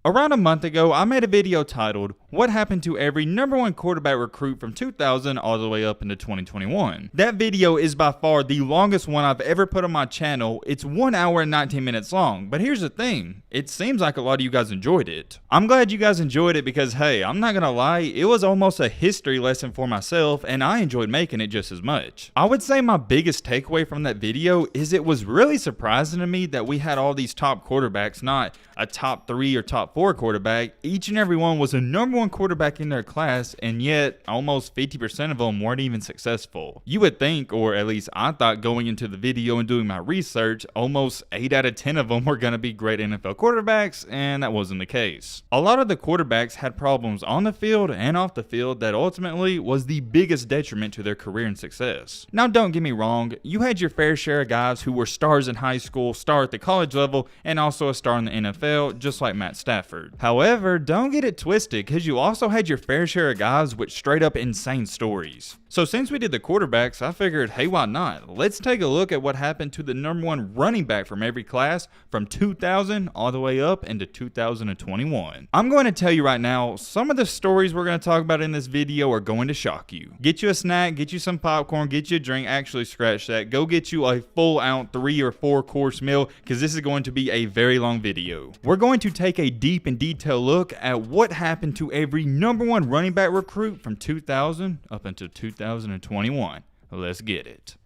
Around a month ago, I made a video titled, "What Happened to Every #1 Quarterback Recruit from 2000 all the way up into 2021. That video is by far the longest one I've ever put on my channel. It's 1 hour and 19 minutes long, but here's the thing, it seems like a lot of you guys enjoyed it. I'm glad you guys enjoyed it because hey, I'm not gonna lie, it was almost a history lesson for myself and I enjoyed making it just as much. I would say my biggest takeaway from that video is it was really surprising to me that we had all these top quarterbacks, not a top 3 or top 4 quarterback. Each and every one was a #1 quarterback in their class, and yet almost 50% of them weren't even successful. You would think, or at least I thought going into the video and doing my research, almost 8 out of 10 of them were going to be great NFL quarterbacks, and that wasn't the case. A lot of the quarterbacks had problems on the field and off the field that ultimately was the biggest detriment to their career and success. Now don't get me wrong, you had your fair share of guys who were stars in high school, star at the college level, and also a star in the NFL, just like Matt Stafford. However, don't get it twisted because you also had your fair share of guys with straight up insane stories. So since we did the quarterbacks, I figured, hey, why not? Let's take a look at what happened to the #1 running back from every class from 2000 all the way up into 2021. I'm going to tell you right now, some of the stories we're going to talk about in this video are going to shock you. Get you a snack, get you some popcorn, get you a drink, actually scratch that. Go get you a full out 3 or 4 course meal because this is going to be a very long video. We're going to take a deep and detailed look at what happened to every #1 running back recruit from 2000 up until 2021. Let's get it.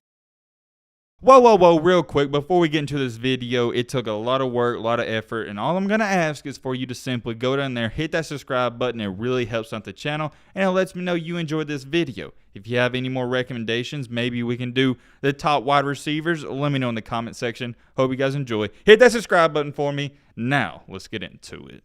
Whoa, real quick, before we get into this video, it took a lot of work, a lot of effort, and all I'm going to ask is for you to simply go down there, hit that subscribe button. It really helps out the channel, and it lets me know you enjoyed this video. If you have any more recommendations, maybe we can do the top wide receivers, let me know in the comment section. Hope you guys enjoy. Hit that subscribe button for me. Now, let's get into it.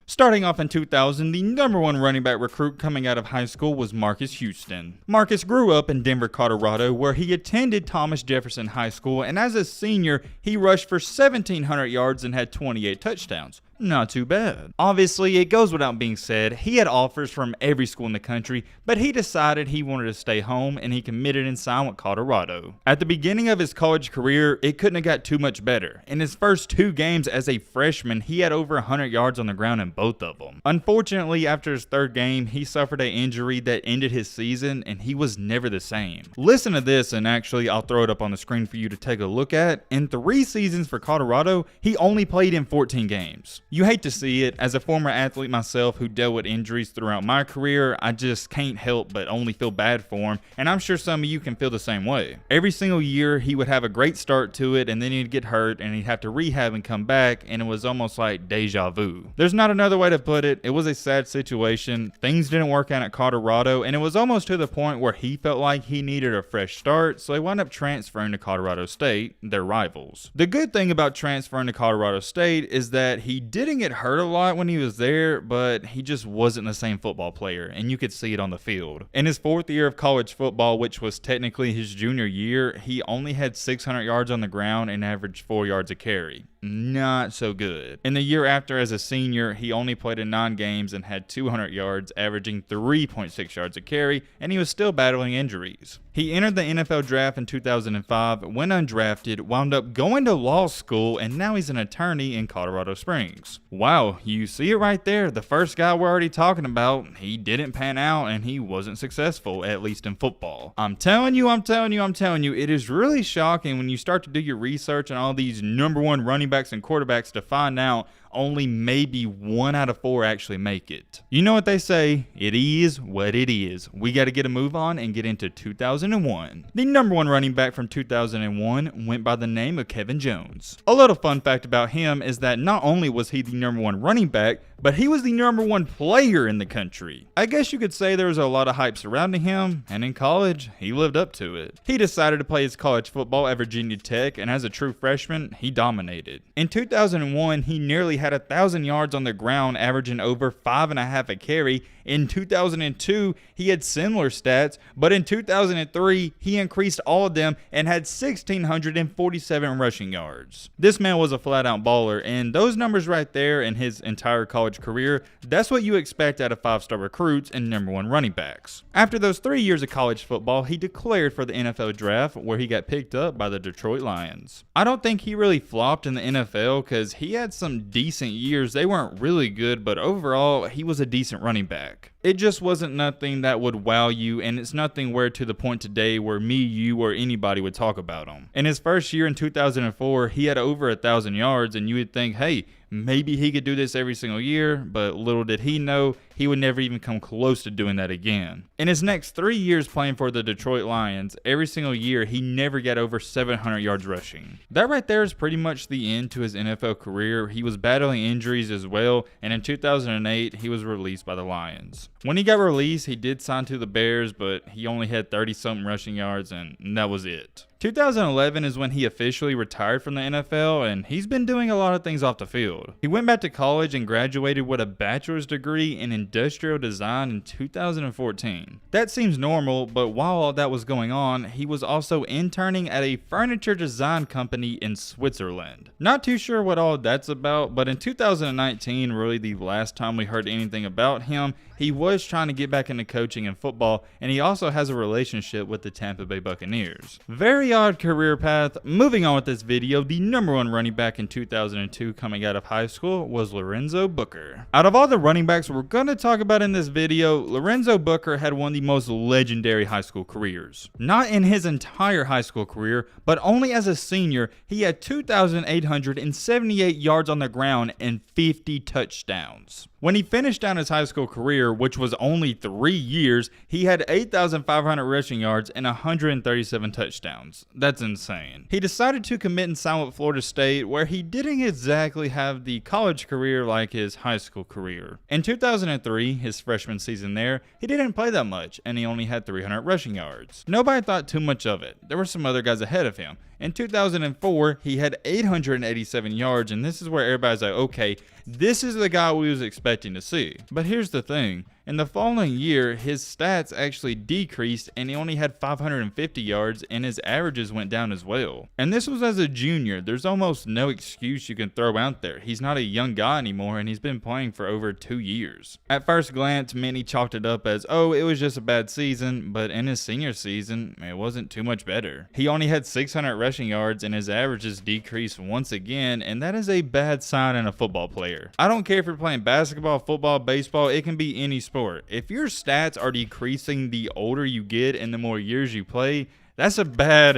Starting off in 2000, the #1 running back recruit coming out of high school was Marcus Houston. Marcus grew up in Denver, Colorado, where he attended Thomas Jefferson High School, and as a senior, he rushed for 1,700 yards and had 28 touchdowns. Not too bad. Obviously, it goes without being said, he had offers from every school in the country, but he decided he wanted to stay home and he committed and signed with Colorado. At the beginning of his college career, it couldn't have got too much better. In his first 2 games as a freshman, he had over 100 yards on the ground in both of them. Unfortunately, after his 3rd game, he suffered an injury that ended his season and he was never the same. Listen to this, and actually I'll throw it up on the screen for you to take a look at. In 3 seasons for Colorado, he only played in 14 games. You hate to see it. As a former athlete myself who dealt with injuries throughout my career, I just can't help but only feel bad for him, and I'm sure some of you can feel the same way. Every single year he would have a great start to it and then he'd get hurt and he'd have to rehab and come back, and it was almost like deja vu. There's not another way to put it. It was a sad situation. Things didn't work out at Colorado, and it was almost to the point where he felt like he needed a fresh start, so he wound up transferring to Colorado State, their rivals. The good thing about transferring to Colorado State is that he didn't get hurt a lot when he was there, but he just wasn't the same football player, and you could see it on the field. In his 4th year of college football, which was technically his junior year, he only had 600 yards on the ground and averaged 4 yards a carry. Not so good. In the year after, as a senior, he only played in 9 games and had 200 yards, averaging 3.6 yards a carry, and he was still battling injuries. He entered the NFL draft in 2005, went undrafted, wound up going to law school, and now he's an attorney in Colorado Springs. Wow, you see it right there. The first guy we're already talking about, he didn't pan out and he wasn't successful, at least in football. I'm telling you, it is really shocking when you start to do your research on all these #1 running backs and quarterbacks to find out only maybe 1 out of 4 actually make it. You know what they say, it is what it is. We got to get a move on and get into 2001. The #1 running back from 2001 went by the name of Kevin Jones. A little fun fact about him is that not only was he the #1 running back, but he was the #1 player in the country. I guess you could say there was a lot of hype surrounding him, and in college, he lived up to it. He decided to play his college football at Virginia Tech, and as a true freshman, he dominated. In 2001, he nearly had 1,000 yards on the ground, averaging over 5.5 a carry. In 2002, he had similar stats, but in 2003, he increased all of them and had 1,647 rushing yards. This man was a flat-out baller, and those numbers right there in his entire college college career, that's what you expect out of 5-star recruits and number 1 running backs. After those 3 years of college football, he declared for the NFL draft, where he got picked up by the Detroit Lions. I don't think he really flopped in the NFL because he had some decent years. They weren't really good, but overall, he was a decent running back. It just wasn't nothing that would wow you, and it's nothing where to the point today where me, you, or anybody would talk about him. In his first year in 2004, he had over 1,000 yards, and you would think, hey, maybe he could do this every single year, but little did he know he would never even come close to doing that again. In his next 3 years playing for the Detroit Lions, every single year he never got over 700 yards rushing. That right there is pretty much the end to his NFL career. He was battling injuries as well, and in 2008 he was released by the Lions. When he got released, he did sign to the Bears, but he only had 30-something rushing yards, and that was it. 2011 is when he officially retired from the NFL, and he's been doing a lot of things off the field. He went back to college and graduated with a bachelor's degree in industrial design in 2014. That seems normal, but while all that was going on, he was also interning at a furniture design company in Switzerland. Not too sure what all that's about, but in 2019, really the last time we heard anything about him, he was trying to get back into coaching and football, and he also has a relationship with the Tampa Bay Buccaneers. Very odd career path. Moving on with this video, the number 1 running back in 2002 coming out of high school was Lorenzo Booker. Out of all the running backs we're going to talk about in this video, Lorenzo Booker had one of the most legendary high school careers. Not in his entire high school career, but only as a senior, he had 2,878 yards on the ground and 50 touchdowns. When he finished down his high school career, which was only 3 years, he had 8,500 rushing yards and 137 touchdowns. That's insane. He decided to commit and sign with Florida State, where he didn't exactly have the college career like his high school career. In 2003, his freshman season there, he didn't play that much, and he only had 300 rushing yards. Nobody thought too much of it. There were some other guys ahead of him. In 2004, he had 887 yards, and this is where everybody's like, okay, this is the guy we was expecting to see. But here's the thing. In the following year, his stats actually decreased, and he only had 550 yards, and his averages went down as well. And this was as a junior. There's almost no excuse you can throw out there. He's not a young guy anymore, and he's been playing for over 2 years. At first glance, many chalked it up as, oh, it was just a bad season, but in his senior season, it wasn't too much better. He only had 600 rushing yards, and his averages decreased once again, and that is a bad sign in a football player. I don't care if you're playing basketball, football, baseball, it can be any sport. If your stats are decreasing the older you get and the more years you play, that's a bad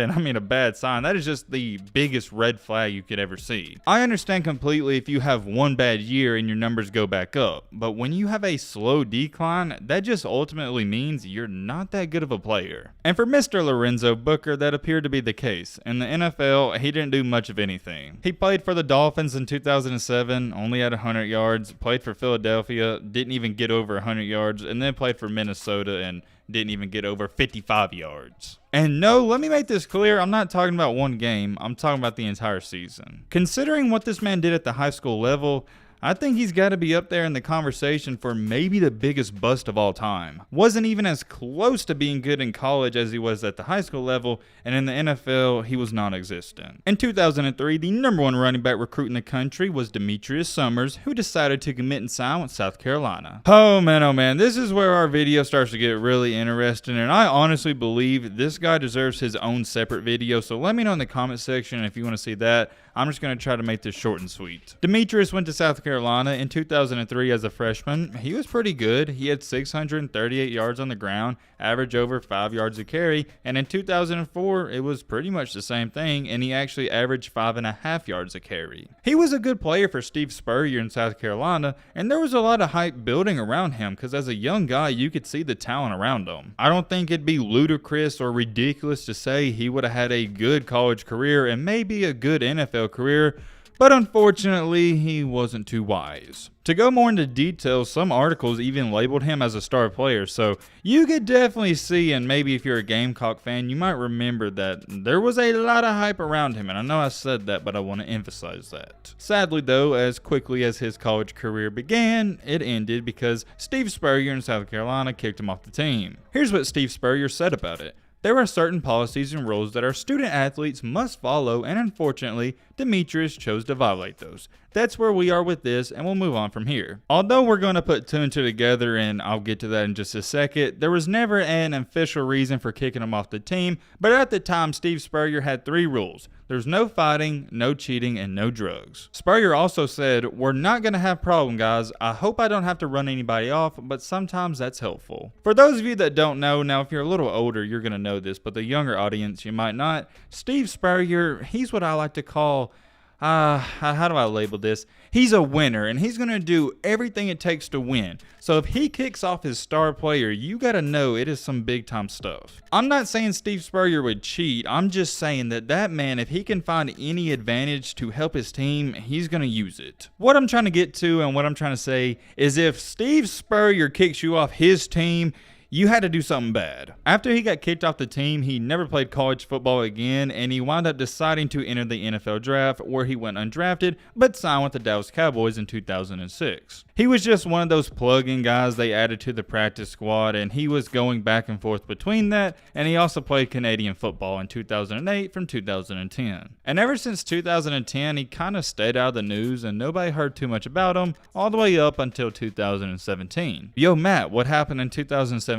sign. That is just the biggest red flag you could ever see. I understand completely if you have one bad year and your numbers go back up, but when you have a slow decline, that just ultimately means you're not that good of a player. And for Mr. Lorenzo Booker, that appeared to be the case. In the NFL, he didn't do much of anything. He played for the Dolphins in 2007, only had 100 yards, played for Philadelphia, didn't even get over 100 yards, and then played for Minnesota and didn't even get over 55 yards. And no, let me make this clear, I'm not talking about one game, I'm talking about the entire season. Considering what this man did at the high school level, I think he's got to be up there in the conversation for maybe the biggest bust of all time. Wasn't even as close to being good in college as he was at the high school level, and in the NFL, he was non-existent. In 2003, the number 1 running back recruit in the country was Demetrius Summers, who decided to commit and sign with South Carolina. Oh man, this is where our video starts to get really interesting, and I honestly believe this guy deserves his own separate video, so let me know in the comment section if you want to see that. I'm just going to try to make this short and sweet. Demetrius went to South Carolina in 2003 as a freshman. He was pretty good. He had 638 yards on the ground, average over 5 yards a carry, and in 2004, it was pretty much the same thing, and he actually averaged 5.5 yards a carry. He was a good player for Steve Spurrier in South Carolina, and there was a lot of hype building around him because as a young guy, you could see the talent around him. I don't think it'd be ludicrous or ridiculous to say he would have had a good college career and maybe a good NFL career, but unfortunately, he wasn't too wise. To go more into detail, some articles even labeled him as a star player, so you could definitely see, and maybe if you're a Gamecock fan, you might remember that there was a lot of hype around him, and I know I said that, but I want to emphasize that. Sadly though, as quickly as his college career began, it ended because Steve Spurrier in South Carolina kicked him off the team. Here's what Steve Spurrier said about it. There are certain policies and rules that our student athletes must follow, and unfortunately, Demetrius chose to violate those. that's where we are with this, and we'll move on from here. Although we're going to put 2 and 2 together, and I'll get to that in just a second, there was never an official reason for kicking him off the team, but at the time, Steve Spurrier had 3 rules. There's no fighting, no cheating, and no drugs. Spurrier also said, "We're not going to have problem, guys. I hope I don't have to run anybody off, but sometimes that's helpful." For those of you that don't know, now if you're a little older, you're going to know this, but the younger audience, you might not. Steve Spurrier, he's what I like to call, how do I label this? He's a winner, and he's going to do everything it takes to win. So if he kicks off his star player, you got to know it is some big time stuff. I'm not saying Steve Spurrier would cheat. I'm just saying that man, if he can find any advantage to help his team, he's going to use it. What I'm trying to get to and what I'm trying to say is if Steve Spurrier kicks you off his team, you had to do something bad. After he got kicked off the team, he never played college football again, and he wound up deciding to enter the NFL draft, where he went undrafted, but signed with the Dallas Cowboys in 2006. He was just one of those plug-in guys they added to the practice squad, and he was going back and forth between that, and he also played Canadian football in 2008 from 2010. And ever since 2010, he kind of stayed out of the news, and nobody heard too much about him, all the way up until 2017. Yo, Matt, what happened in 2017?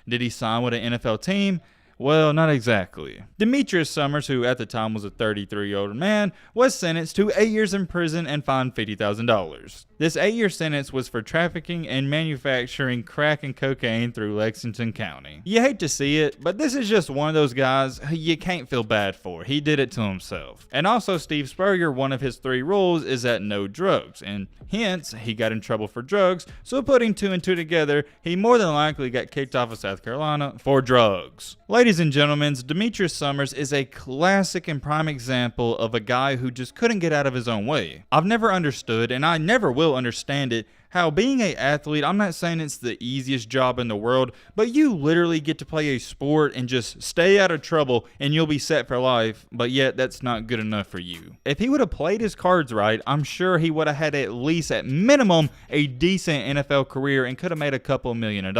Did he sign with an NFL team? Well, not exactly. Demetrius Summers, who at the time was a 33-year-old man, was sentenced to 8 years in prison and fined $50,000. This 8-year sentence was for trafficking and manufacturing crack and cocaine through Lexington County. You hate to see it, but this is just one of those guys who you can't feel bad for. He did it to himself. And also, Steve Spurrier, one of his 3 rules is that no drugs, and hence, he got in trouble for drugs, so putting 2 and 2 together, he more than likely got kicked off of South Carolina for drugs. Ladies and gentlemen, Demetrius Summers is a classic and prime example of a guy who just couldn't get out of his own way. I've never understood, and I never will understand it, how being an athlete, I'm not saying it's the easiest job in the world, but you literally get to play a sport and just stay out of trouble and you'll be set for life, but yet that's not good enough for you. If he would have played his cards right, I'm sure he would have had at least, at minimum, a decent NFL career and could have made a couple $1 million.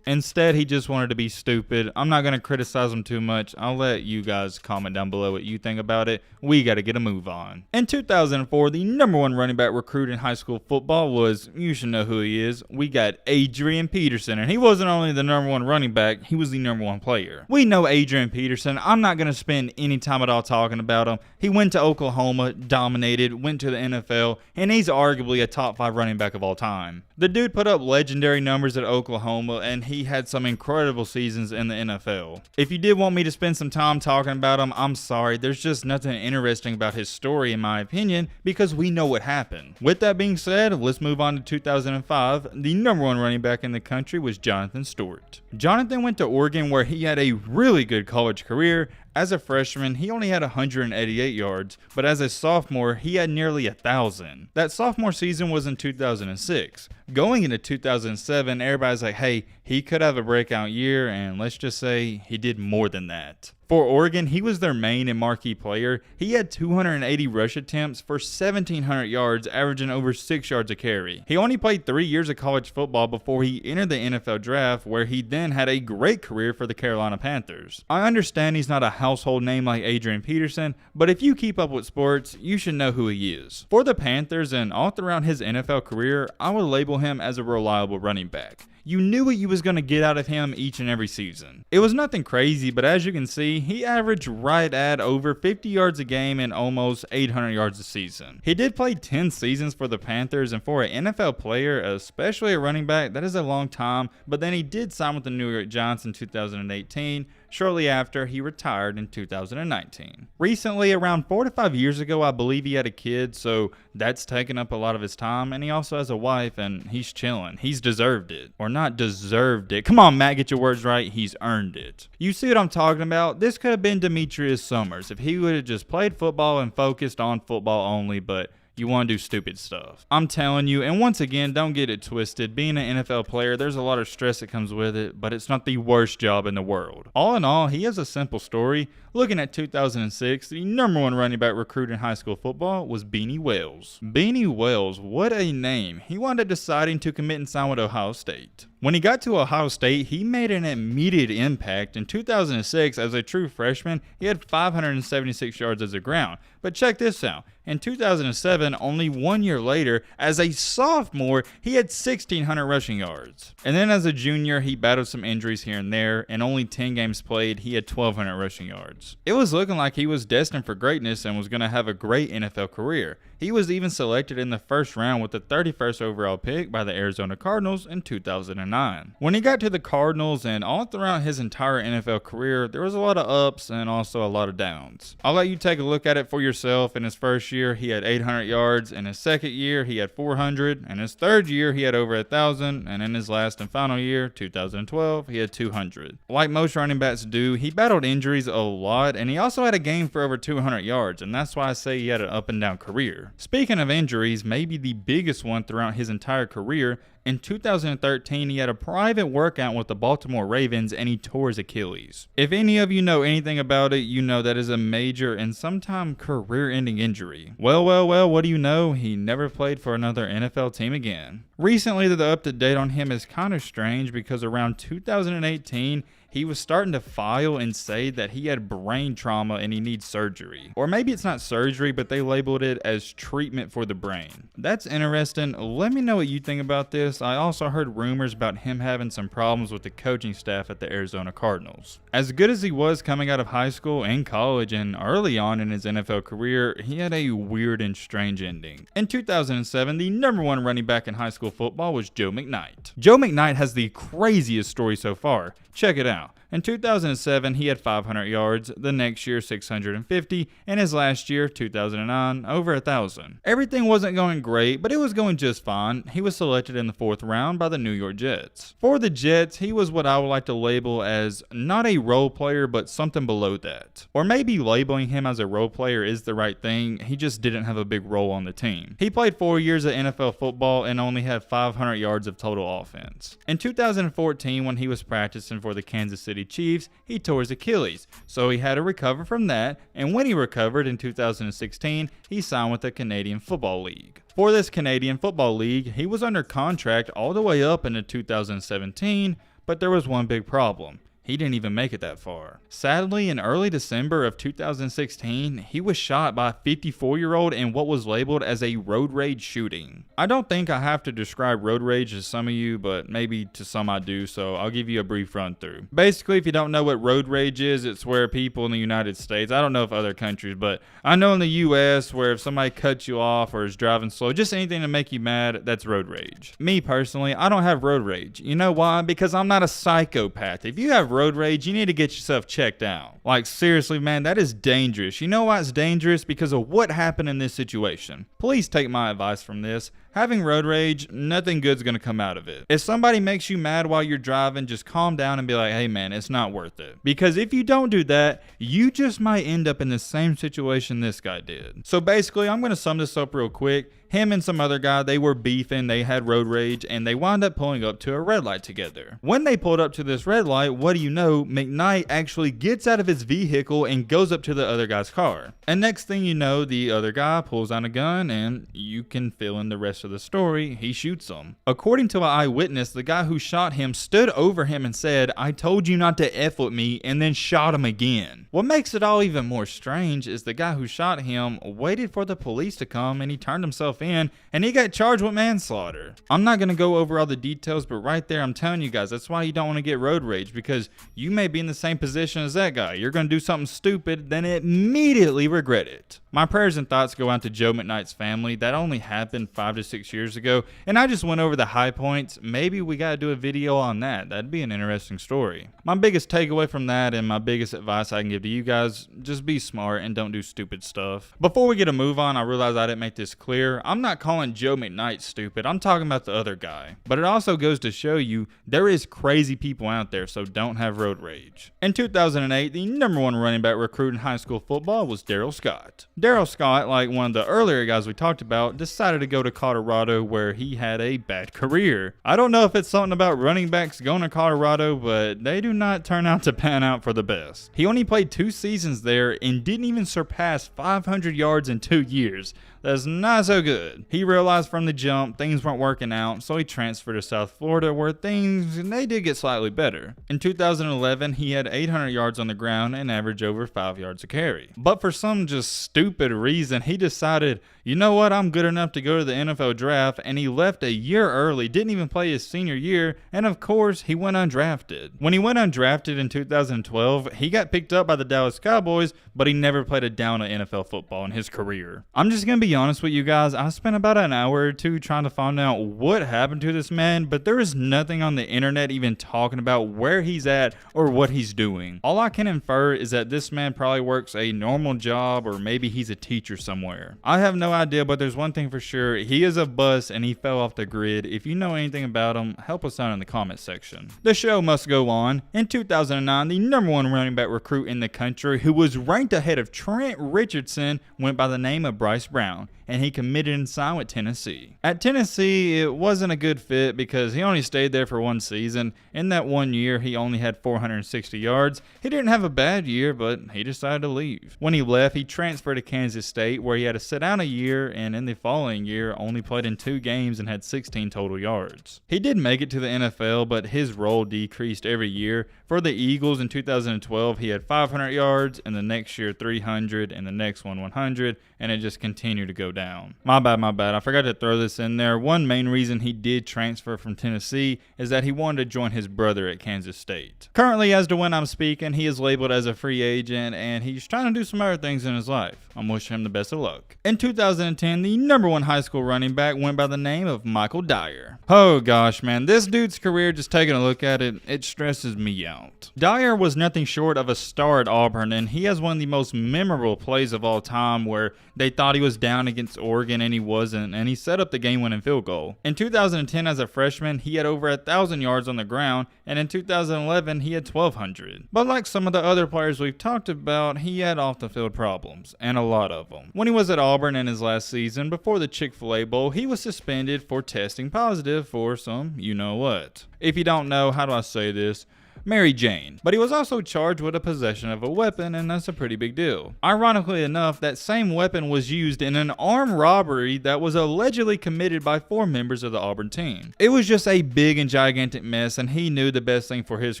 Instead, he just wanted to be stupid. I'm not going to criticize him too much. I'll let you guys comment down below what you think about it. We got to get a move on. In 2004, the #1 running back recruit in high school football was, you should know who he is. We got Adrian Peterson, and he wasn't only the #1 running back, he was the #1 player. We know Adrian Peterson. I'm not going to spend any time at all talking about him. He went to Oklahoma, dominated, went to the NFL, and he's arguably a top 5 running back of all time. The dude put up legendary numbers at Oklahoma, and he had some incredible seasons in the NFL. If you did want me to spend some time talking about him, I'm sorry. There's just nothing interesting about his story, in my opinion, because we know what happened. With that being said, let's move on to 2005. The #1 running back in the country was Jonathan Stewart. Jonathan went to Oregon, where he had a really good college career. As a freshman, he only had 188 yards, but as a sophomore, he had nearly 1,000. That sophomore season was in 2006. Going into 2007, everybody's like, hey, he could have a breakout year, and let's just say he did more than that. For Oregon, he was their main and marquee player. He had 280 rush attempts for 1,700 yards, averaging over 6 yards a carry. He only played 3 years of college football before he entered the NFL draft, where he then had a great career for the Carolina Panthers. I understand he's not a household name like Adrian Peterson, but if you keep up with sports, you should know who he is. For the Panthers and all throughout his NFL career, I would label him as a reliable running back. You knew what you was going to get out of him each and every season. It was nothing crazy, but as you can see, he averaged right at over 50 yards a game and almost 800 yards a season. He did play 10 seasons for the Panthers, and for an NFL player, especially a running back, that is a long time, but then he did sign with the New York Giants in 2018, shortly after he retired in 2019. Recently, around 4 to 5 years ago, I believe he had a kid, so that's taken up a lot of his time, and he also has a wife, and he's chilling. He's deserved it. Or not deserved it. Come on, Matt, get your words right. He's earned it. You see what I'm talking about? This could have been Demetrius Summers if he would have just played football and focused on football only, but you want to do stupid stuff. I'm telling you, and once again, don't get it twisted. Being an NFL player, there's a lot of stress that comes with it, but it's not the worst job in the world. All in all, he has a simple story. Looking at 2006, the #1 running back recruit in high school football was Beanie Wells. Beanie Wells, what a name. He wound up deciding to commit and sign with Ohio State. When he got to Ohio State, he made an immediate impact. In 2006, as a true freshman, he had 576 yards as a ground. But check this out. In 2007, only 1 year later, as a sophomore, he had 1,600 rushing yards. And then as a junior, he battled some injuries here and there, and only 10 games played, he had 1,200 rushing yards. It was looking like he was destined for greatness and was going to have a great NFL career. He was even selected in the first round with the 31st overall pick by the Arizona Cardinals in 2009. When he got to the Cardinals and all throughout his entire NFL career, there was a lot of ups and also a lot of downs. I'll let you take a look at it for yourself. In his first year, he had 800 yards. In his second year, he had 400. In his third year, he had over 1,000. And in his last and final year, 2012, he had 200. Like most running backs do, he battled injuries a lot, and he also had a game for over 200 yards, and that's why I say he had an up and down career. Speaking of injuries, maybe the biggest one throughout his entire career, in 2013, he had a private workout with the Baltimore Ravens and he tore his Achilles. If any of you know anything about it, you know that is a major and sometimes career-ending injury. Well, what do you know? He never played for another NFL team again. Recently, the up-to-date on him is kind of strange because around 2018, he was starting to file and say that he had brain trauma and he needs surgery. Or maybe it's not surgery, but they labeled it as treatment for the brain. That's interesting. Let me know what you think about this. I also heard rumors about him having some problems with the coaching staff at the Arizona Cardinals. As good as he was coming out of high school and college and early on in his NFL career, he had a weird and strange ending. In 2007, the #1 running back in high school football was Joe McKnight. Joe McKnight has the craziest story so far. Check it out. In 2007, he had 500 yards, the next year 650, and his last year, 2009, over 1,000. Everything wasn't going great, but it was going just fine. He was selected in the 4th round by the New York Jets. For the Jets, he was what I would like to label as not a role player, but something below that. Or maybe labeling him as a role player is the right thing, he just didn't have a big role on the team. He played 4 years of NFL football and only had 500 yards of total offense. In 2014, when he was practicing for the Kansas City Chiefs, he tore his Achilles, so he had to recover from that, and when he recovered in 2016, he signed with the Canadian Football League. For this Canadian Football League, he was under contract all the way up into 2017, but there was one big problem. He didn't even make it that far. Sadly, in early December of 2016, he was shot by a 54-year-old in what was labeled as a road rage shooting. I don't think I have to describe road rage to some of you, but maybe to some I do, so I'll give you a brief run through. Basically, if you don't know what road rage is, it's where people in the United States, I don't know if other countries, but I know in the US where if somebody cuts you off or is driving slow, just anything to make you mad, that's road rage. Me personally, I don't have road rage. You know why? Because I'm not a psychopath. If you have road rage, you need to get yourself checked out. Like seriously, man, that is dangerous. You know why it's dangerous? Because of what happened in this situation. Please take my advice from this. Having road rage, nothing good's gonna come out of it. If somebody makes you mad while you're driving, just calm down and be like, hey man, it's not worth it. Because if you don't do that, you just might end up in the same situation this guy did. So basically, I'm gonna sum this up real quick. Him and some other guy, they were beefing, they had road rage, and they wound up pulling up to a red light together. When they pulled up to this red light, what do you know, McKnight actually gets out of his vehicle and goes up to the other guy's car. And next thing you know, the other guy pulls out a gun, and you can fill in the rest of the story, he shoots him. According to an eyewitness, the guy who shot him stood over him and said, "I told you not to F with me," and then shot him again. What makes it all even more strange is the guy who shot him waited for the police to come and he turned himself in and he got charged with manslaughter. I'm not going to go over all the details, but right there I'm telling you guys, that's why you don't want to get road rage, because you may be in the same position as that guy. You're going to do something stupid, then immediately regret it. My prayers and thoughts go out to Joe McKnight's family. That only happened 5 to 6 years ago, and I just went over the high points. Maybe we got to do a video on that. That'd be an interesting story. My biggest takeaway from that and my biggest advice I can give to you guys, just be smart and don't do stupid stuff. Before we get a move on, I realize I didn't make this clear. I'm not calling Joe McKnight stupid. I'm talking about the other guy. But it also goes to show you there is crazy people out there, so don't have road rage. In 2008, the #1 running back recruit in high school football was Darryl Scott. Darryl Scott, like one of the earlier guys we talked about, decided to go to Colorado where he had a bad career. I don't know if it's something about running backs going to Colorado, but they do not turn out to pan out for the best. He only played 2 seasons there and didn't even surpass 500 yards in 2 years. that's not so good. He realized from the jump things weren't working out, so he transferred to South Florida where they did get slightly better. In 2011, he had 800 yards on the ground and averaged over 5 yards a carry. But for some just stupid reason, he decided, you know what, I'm good enough to go to the NFL draft, and he left a year early, didn't even play his senior year, and of course, he went undrafted. When he went undrafted in 2012, he got picked up by the Dallas Cowboys, but he never played a down of NFL football in his career. I'm just gonna be honest with you guys, I spent about an hour or two trying to find out what happened to this man, but there is nothing on the internet even talking about where he's at or what he's doing. All I can infer is that this man probably works a normal job, or maybe he's a teacher somewhere. I have no idea, but there's one thing for sure, he is a bust and he fell off the grid. If you know anything about him, help us out in the comment section. The show must go on. In 2009, the #1 running back recruit in the country, who was ranked ahead of Trent Richardson, went by the name of Bryce Brown, and he committed and signed with Tennessee. At Tennessee, it wasn't a good fit because he only stayed there for one season. In that 1 year, he only had 460 yards. He didn't have a bad year, but he decided to leave. When he left, he transferred to Kansas State, where he had to sit down a year, and in the following year, only played in 2 games and had 16 total yards. He did make it to the NFL, but his role decreased every year. For the Eagles in 2012, he had 500 yards, and the next year 300, and the next one 100, and it just continued to go down. My bad. I forgot to throw this in there. One main reason he did transfer from Tennessee is that he wanted to join his brother at Kansas State. Currently, as to when I'm speaking, he is labeled as a free agent, and he's trying to do some other things in his life. I'm wishing him the best of luck. In 2010, the #1 high school running back went by the name of Michael Dyer. Oh gosh, man, this dude's career, just taking a look at it, it stresses me out. Dyer was nothing short of a star at Auburn, and he has one of the most memorable plays of all time where they thought he was down against Oregon and he wasn't, and he set up the game-winning field goal. In 2010, as a freshman, he had over 1,000 yards on the ground, and in 2011, he had 1,200. But like some of the other players we've talked about, he had off-the-field problems, and a lot of them. When he was at Auburn in his last season, before the Chick-fil-A Bowl, he was suspended for testing positive for some you-know-what. If you don't know, how do I say this? Mary Jane. But he was also charged with a possession of a weapon, and that's a pretty big deal. Ironically enough, that same weapon was used in an armed robbery that was allegedly committed by 4 members of the Auburn team. It was just a big and gigantic mess, and he knew the best thing for his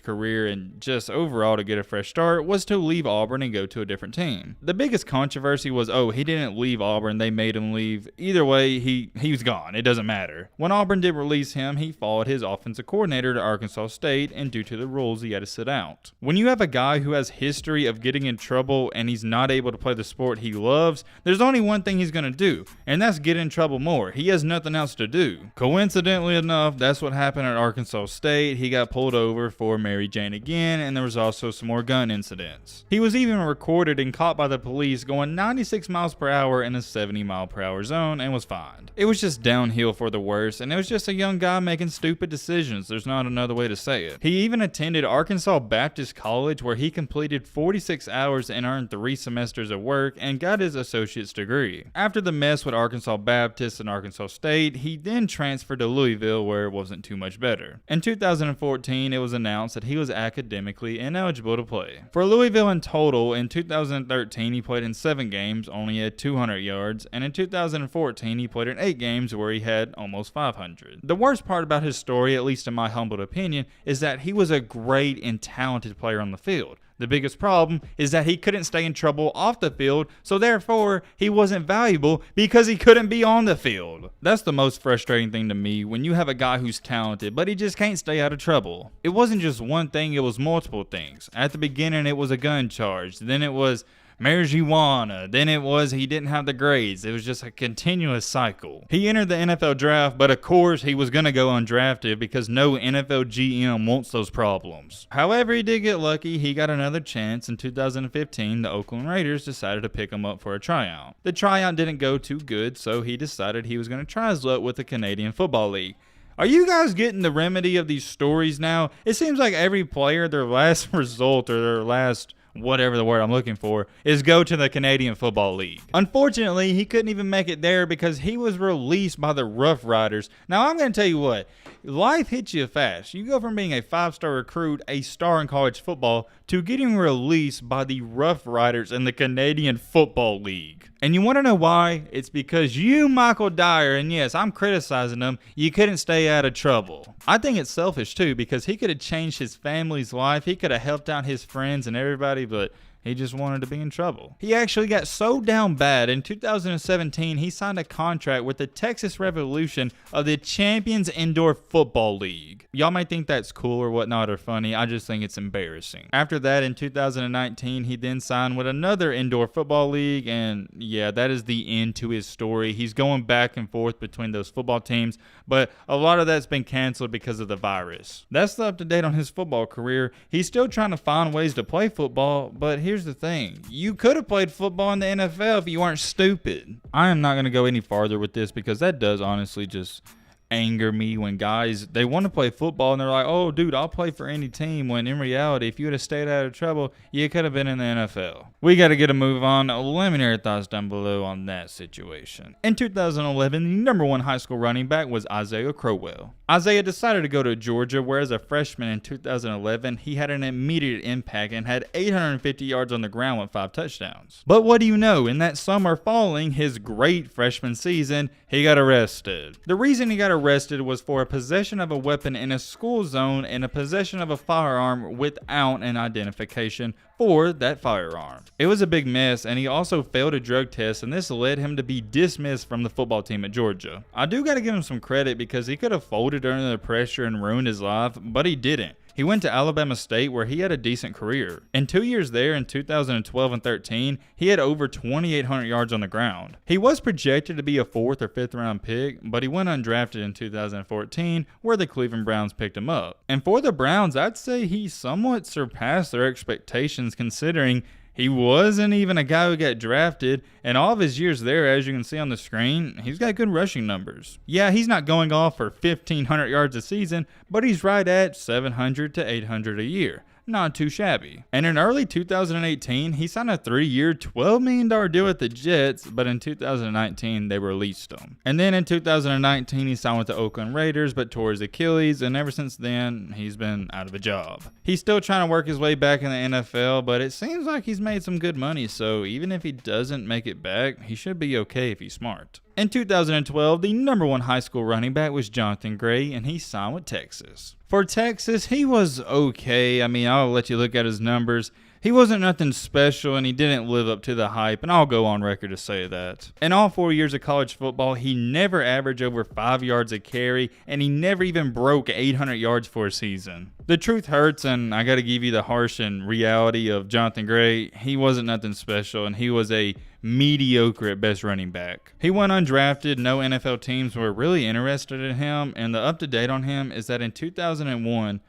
career and just overall to get a fresh start was to leave Auburn and go to a different team. The biggest controversy was, he didn't leave Auburn, they made him leave. Either way, he was gone. It doesn't matter. When Auburn did release him, he followed his offensive coordinator to Arkansas State, and due to the rules, he had to sit out. When you have a guy who has history of getting in trouble and he's not able to play the sport he loves, there's only one thing he's going to do, and that's get in trouble more. He has nothing else to do. Coincidentally enough, that's what happened at Arkansas State. He got pulled over for Mary Jane again, and there was also some more gun incidents. He was even recorded and caught by the police going 96 miles per hour in a 70-mile-per-hour zone and was fined. It was just downhill for the worst, and it was just a young guy making stupid decisions. There's not another way to say it. He even attended Arkansas Baptist College, where he completed 46 hours and earned 3 semesters of work and got his associate's degree. After the mess with Arkansas Baptist and Arkansas State, he then transferred to Louisville, where it wasn't too much better. In 2014, it was announced that he was academically ineligible to play. For Louisville in total, in 2013, he played in 7 games, only had 200 yards, and in 2014, he played in 8 games where he had almost 500. The worst part about his story, at least in my humble opinion, is that he was a great and talented player on the field. The biggest problem is that he couldn't stay in trouble off the field, so therefore he wasn't valuable because he couldn't be on the field. That's the most frustrating thing to me, when you have a guy who's talented but he just can't stay out of trouble. It wasn't just one thing, it was multiple things. At the beginning it was a gun charge, then it was marijuana, then it was he didn't have the grades. It was just a continuous cycle. He entered the NFL draft, but of course he was going to go undrafted because no NFL GM wants those problems. However, he did get lucky. He got another chance. In 2015, the Oakland Raiders decided to pick him up for a tryout. The tryout didn't go too good, so he decided he was going to try his luck with the Canadian Football League. Are you guys getting the remedy of these stories now? It seems like every player, their last result or their last whatever the word I'm looking for, is go to the Canadian Football League. Unfortunately, he couldn't even make it there because he was released by the Rough Riders. Now, I'm going to tell you what, life hits you fast. You go from being a 5-star recruit, a star in college football, to getting released by the Rough Riders in the Canadian Football League. And you want to know why? It's because you, Michael Dyer, and yes, I'm criticizing him, you couldn't stay out of trouble. I think it's selfish too, because he could have changed his family's life. He could have helped out his friends and everybody, but he just wanted to be in trouble. He actually got so down bad, in 2017, he signed a contract with the Texas Revolution of the Champions Indoor Football League. Y'all might think that's cool or whatnot or funny. I just think it's embarrassing. After that, in 2019, he then signed with another indoor football league, and yeah, that is the end to his story. He's going back and forth between those football teams, but a lot of that's been canceled because of the virus. That's the up-to-date on his football career. He's still trying to find ways to play football, but here's the thing. You could have played football in the NFL if you weren't stupid. I am not going to go any farther with this because that does honestly just anger me when guys, they want to play football and they're like, oh dude, I'll play for any team, when in reality, if you would have stayed out of trouble, you could have been in the NFL. We got to get a move on. Let me know your thoughts down below on that situation. In 2011, the number one high school running back was Isaiah Crowell. Isaiah decided to go to Georgia, where as a freshman in 2011, he had an immediate impact and had 850 yards on the ground with 5 touchdowns. But what do you know, in that summer following his great freshman season, he got arrested. The reason he got arrested was for a possession of a weapon in a school zone and a possession of a firearm without an identification for that firearm. It was a big mess, and he also failed a drug test, and this led him to be dismissed from the football team at Georgia. I do got to give him some credit because he could have folded under the pressure and ruined his life, but he didn't. He went to Alabama State, where he had a decent career. In 2 years there, in 2012 and 13, he had over 2,800 yards on the ground. He was projected to be a 4th or 5th round pick, but he went undrafted in 2014, where the Cleveland Browns picked him up. And for the Browns, I'd say he somewhat surpassed their expectations, considering he wasn't even a guy who got drafted, and all of his years there, as you can see on the screen, he's got good rushing numbers. Yeah, he's not going off for 1,500 yards a season, but he's right at 700 to 800 a year. Not too shabby. And in early 2018, he signed a 3-year, $12 million deal with the Jets, but in 2019, they released him. And then in 2019, he signed with the Oakland Raiders, but tore his Achilles, and ever since then, he's been out of a job. He's still trying to work his way back in the NFL, but it seems like he's made some good money, so even if he doesn't make it back, he should be okay if he's smart. In 2012, the number one high school running back was Jonathan Gray, and he signed with Texas. For Texas, he was okay. I mean, I'll let you look at his numbers. He wasn't nothing special, and he didn't live up to the hype, and I'll go on record to say that. In all 4 years of college football, he never averaged over 5 yards a carry, and he never even broke 800 yards for a season. The truth hurts, and I got to give you the harsh and reality of Jonathan Gray. He wasn't nothing special, and he was a mediocre at best running back. He went undrafted. No NFL teams were really interested in him, and the up-to-date on him is that in 2021,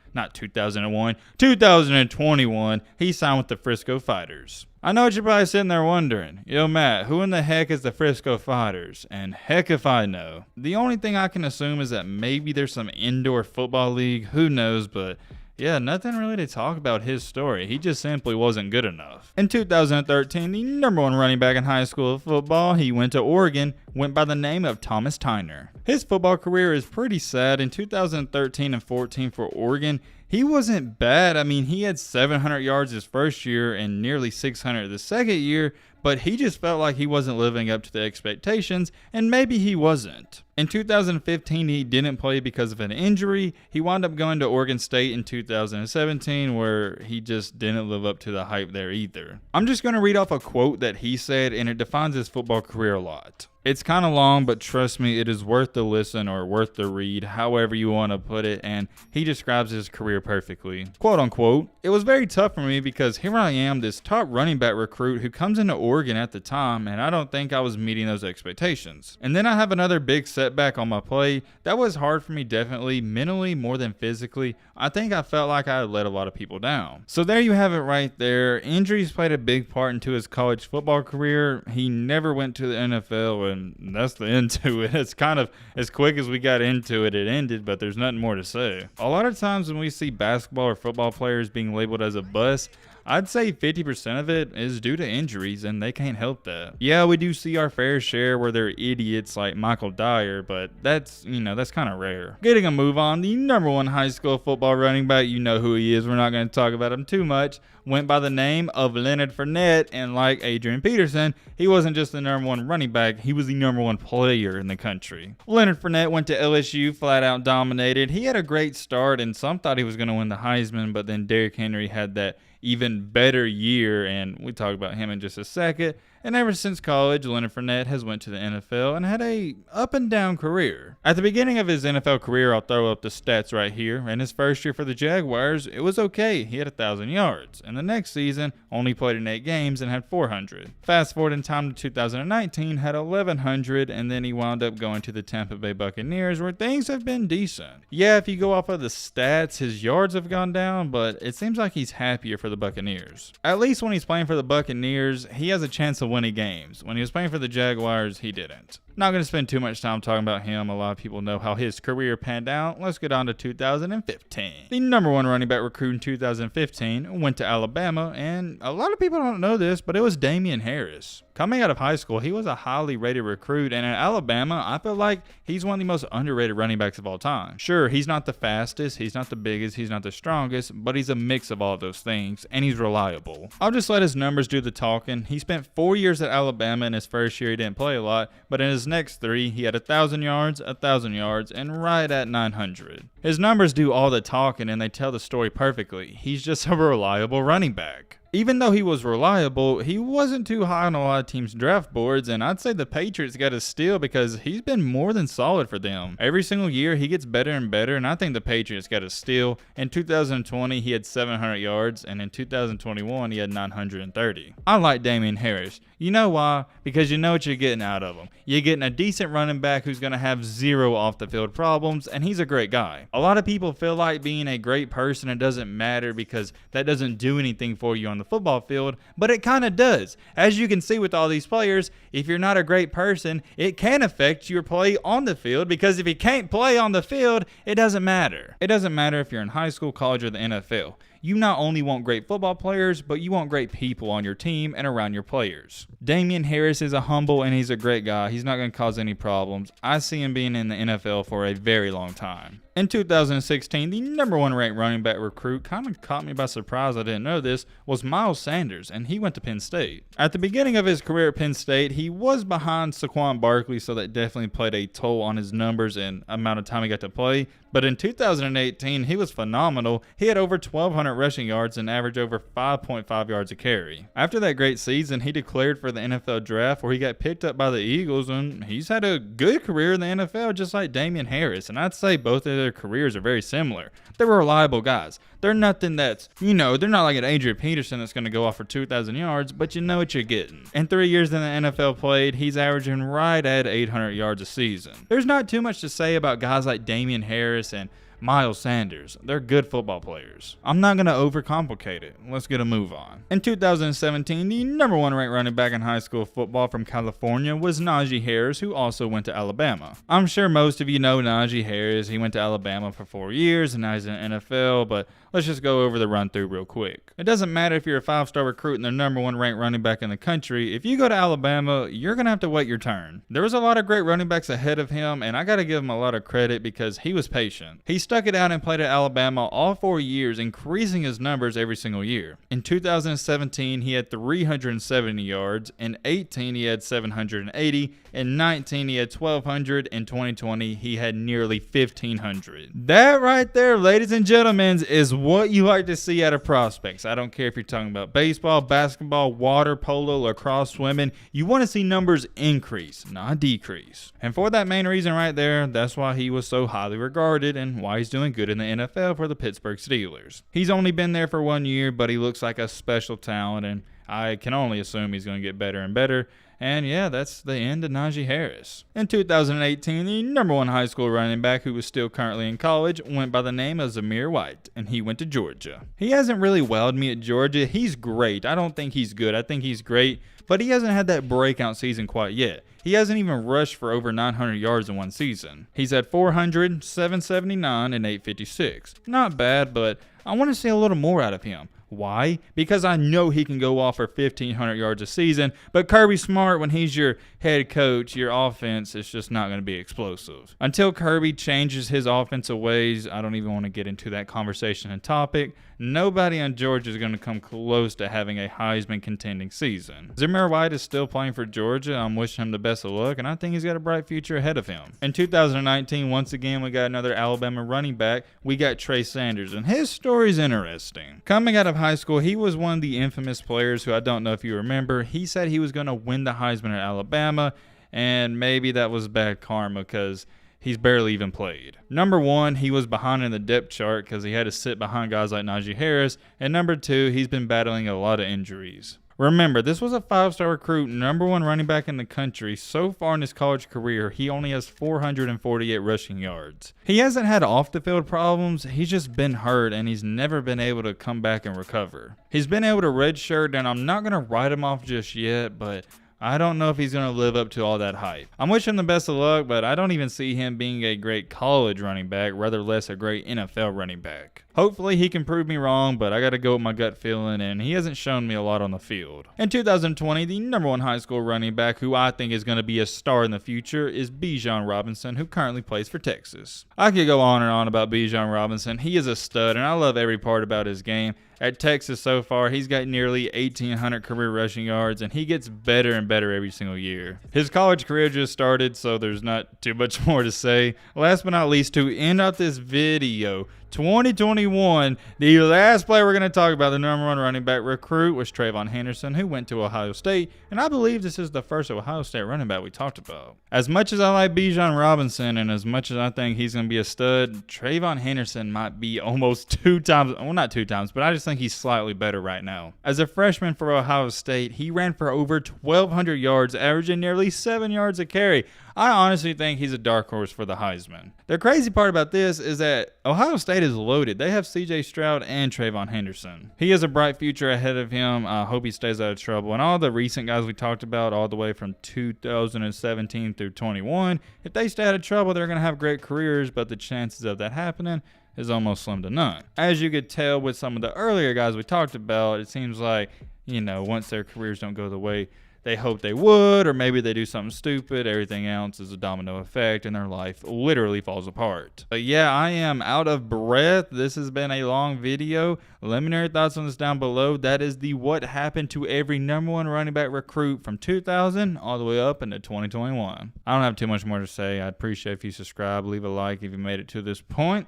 he signed with the Frisco Fighters. I know what you're probably sitting there wondering, yo Matt, who in the heck is the Frisco Fighters? And heck if I know. The only thing I can assume is that maybe there's some indoor football league, who knows, but yeah, nothing really to talk about his story. He just simply wasn't good enough. In 2013, the number one running back in high school football, he went to Oregon, went by the name of Thomas Tyner. His football career is pretty sad. In 2013 and 14 for Oregon, he wasn't bad. I mean, he had 700 yards his first year and nearly 600 the second year, but he just felt like he wasn't living up to the expectations, and maybe he wasn't. In 2015, he didn't play because of an injury. He wound up going to Oregon State in 2017, where he just didn't live up to the hype there either. I'm just going to read off a quote that he said, and it defines his football career a lot. It's kind of long, but trust me, it is worth the listen or worth the read, however you want to put it, and he describes his career perfectly. Quote unquote, "It was very tough for me because here I am, this top running back recruit who comes into Oregon at the time, and I don't think I was meeting those expectations. And then I have another big setback on my play. That was hard for me, definitely, mentally more than physically. I think I felt like I had let a lot of people down." So there you have it right there. Injuries played a big part into his college football career. He never went to the NFL, and that's the end to it. It's kind of as quick as we got into it, it ended, but there's nothing more to say. A lot of times when we see basketball or football players being labeled as a bust, I'd say 50% of it is due to injuries, and they can't help that. Yeah, we do see our fair share where they're idiots like Michael Dyer, but that's kind of rare. Getting a move on, the number one high school football running back, you know who he is, we're not going to talk about him too much, went by the name of Leonard Fournette, and like Adrian Peterson, he wasn't just the number one running back, he was the number one player in the country. Leonard Fournette went to LSU, flat out dominated. He had a great start, and some thought he was going to win the Heisman, but then Derrick Henry had that even better year, and we talk about him in just a second. And ever since college, Leonard Fournette has went to the NFL and had a up and down career. At the beginning of his NFL career, I'll throw up the stats right here. In his first year for the Jaguars, it was okay. He had 1,000 yards. And the next season, only played in 8 games and had 400. Fast forward in time to 2019, had 1,100, and then he wound up going to the Tampa Bay Buccaneers, where things have been decent. Yeah, if you go off of the stats, his yards have gone down, but it seems like he's happier for the Buccaneers. At least when he's playing for the Buccaneers, he has a chance of winning games. When he was playing for the Jaguars, he didn't. Not going to spend too much time talking about him. A lot of people know how his career panned out. Let's get on to 2015. The number one running back recruit in 2015 went to Alabama, and a lot of people don't know this, but it was Damian Harris. Coming out of high school, he was a highly rated recruit, and at Alabama, I feel like he's one of the most underrated running backs of all time. Sure, he's not the fastest, he's not the biggest, he's not the strongest, but he's a mix of all of those things, and he's reliable. I'll just let his numbers do the talking. He spent 4 years at Alabama. In his first year, he didn't play a lot, but in his next 3, he had 1,000 yards, and right at 900. His numbers do all the talking, and they tell the story perfectly. He's just a reliable running back. Even though he was reliable, he wasn't too high on a lot of teams' draft boards, and I'd say the Patriots got a steal because he's been more than solid for them. Every single year, he gets better and better, and I think the Patriots got a steal. In 2020, he had 700 yards, and in 2021, he had 930. I like Damian Harris. You know why? Because you know what you're getting out of him. You're getting a decent running back who's going to have 0 off-the-field problems, and he's a great guy. A lot of people feel like being a great person, it doesn't matter because that doesn't do anything for you on the football field, but it kind of does. As you can see with all these players, if you're not a great person, it can affect your play on the field, because if you can't play on the field, it doesn't matter. It doesn't matter if you're in high school, college, or the NFL. You not only want great football players, but you want great people on your team and around your players. Damian Harris is a humble and he's a great guy. He's not going to cause any problems. I see him being in the NFL for a very long time. In 2016, the number one ranked running back recruit, kind of caught me by surprise, I didn't know this, was Miles Sanders, and he went to Penn State. At the beginning of his career at Penn State, he was behind Saquon Barkley, so that definitely played a toll on his numbers and amount of time he got to play. But in 2018, he was phenomenal. He had over 1,200 rushing yards and averaged over 5.5 yards a carry. After that great season, he declared for the NFL draft, where he got picked up by the Eagles, and he's had a good career in the NFL just like Damian Harris, and I'd say both of their careers are very similar. They're reliable guys. They're nothing that's, they're not like an Adrian Peterson that's going to go off for 2,000 yards, but you know what you're getting. In 3 years in the NFL played, he's averaging right at 800 yards a season. There's not too much to say about guys like Damian Harris and Miles Sanders. They're good football players. I'm not going to overcomplicate it. Let's get a move on. In 2017, the number one ranked running back in high school football from California was Najee Harris, who also went to Alabama. I'm sure most of you know Najee Harris. He went to Alabama for 4 years, and now he's in the NFL, but let's just go over the run-through real quick. It doesn't matter if you're a 5-star recruit and the number one ranked running back in the country. If you go to Alabama, you're going to have to wait your turn. There was a lot of great running backs ahead of him, and I got to give him a lot of credit because he was patient. He stuck it out and played at Alabama all 4 years, increasing his numbers every single year. In 2017, he had 370 yards. In 18, he had 780. In 19, he had 1,200. In 2020, he had nearly 1,500. That right there, ladies and gentlemen, is what you like to see out of prospects. I don't care if you're talking about baseball, basketball, water polo, lacrosse, swimming. You want to see numbers increase, not decrease. And for that main reason right there, that's why he was so highly regarded and why he's doing good in the NFL for the Pittsburgh Steelers. He's only been there for 1 year, but he looks like a special talent, and I can only assume he's going to get better and better. And yeah, that's the end of Najee Harris. In 2018, the number one high school running back who was still currently in college went by the name of Zamir White, and he went to Georgia. He hasn't really wowed me at Georgia. He's great. I don't think he's good. I think he's great, but he hasn't had that breakout season quite yet. He hasn't even rushed for over 900 yards in one season. He's at 400, 779, and 856. Not bad, but I want to see a little more out of him. Why? Because I know he can go off for 1,500 yards a season, but Kirby Smart, when he's your head coach, your offense is just not going to be explosive. Until Kirby changes his offensive ways, I don't even want to get into that conversation and topic. Nobody on Georgia is going to come close to having a Heisman contending season. Zamir White is still playing for Georgia. I'm wishing him the best of luck, and I think he's got a bright future ahead of him. In 2019, once again, we got another Alabama running back. We got Trey Sanders, and his story's interesting. Coming out of high school, he was one of the infamous players who I don't know if you remember. He said he was going to win the Heisman at Alabama, and maybe that was bad karma because he's barely even played. Number one, he was behind in the depth chart because he had to sit behind guys like Najee Harris. And number two, he's been battling a lot of injuries. Remember, this was a 5-star recruit, number one running back in the country. So far in his college career, he only has 448 rushing yards. He hasn't had off-the-field problems. He's just been hurt, and he's never been able to come back and recover. He's been able to redshirt, and I'm not going to write him off just yet, but I don't know if he's going to live up to all that hype. I'm wishing him the best of luck, but I don't even see him being a great college running back, rather less a great NFL running back. Hopefully he can prove me wrong, but I got to go with my gut feeling, and he hasn't shown me a lot on the field. In 2020, the number one high school running back who I think is going to be a star in the future is Bijan Robinson, who currently plays for Texas. I could go on and on about Bijan Robinson. He is a stud, and I love every part about his game. At Texas so far, he's got nearly 1,800 career rushing yards, and he gets better and better every single year. His college career just started, so there's not too much more to say. Last but not least, to end out this video, 2021, the last player we're going to talk about, the number one running back recruit, was Trayvon Henderson, who went to Ohio State, and I believe this is the first Ohio State running back we talked about. As much as I like Bijan Robinson, and as much as I think he's going to be a stud, Trayvon Henderson might be almost 2 times, well, not 2 times, but I just think he's slightly better right now. As a freshman for Ohio State, he ran for over 1,200 yards, averaging nearly 7 yards a carry. I honestly think he's a dark horse for the Heisman. The crazy part about this is that Ohio State is loaded. They have C.J. Stroud and Trayvon Henderson. He has a bright future ahead of him. I hope he stays out of trouble. And all the recent guys we talked about all the way from 2017 through 21, if they stay out of trouble, they're going to have great careers, but the chances of that happening is almost slim to none. As you could tell with some of the earlier guys we talked about, it seems like, once their careers don't go the way they hope they would, or maybe they do something stupid, everything else is a domino effect and their life literally falls apart. But yeah, I am out of breath. This has been a long video. Let me know your thoughts on this down below. That is the what happened to every number one running back recruit from 2000 all the way up into 2021. I don't have too much more to say. I'd appreciate if you subscribe, leave a like if you made it to this point.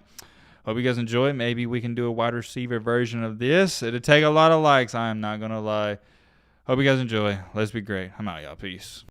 Hope you guys enjoy it. Maybe we can do a wide receiver version of this. It'll take a lot of likes, I am not going to lie. Hope you guys enjoy. Let's be great. I'm out, y'all. Peace.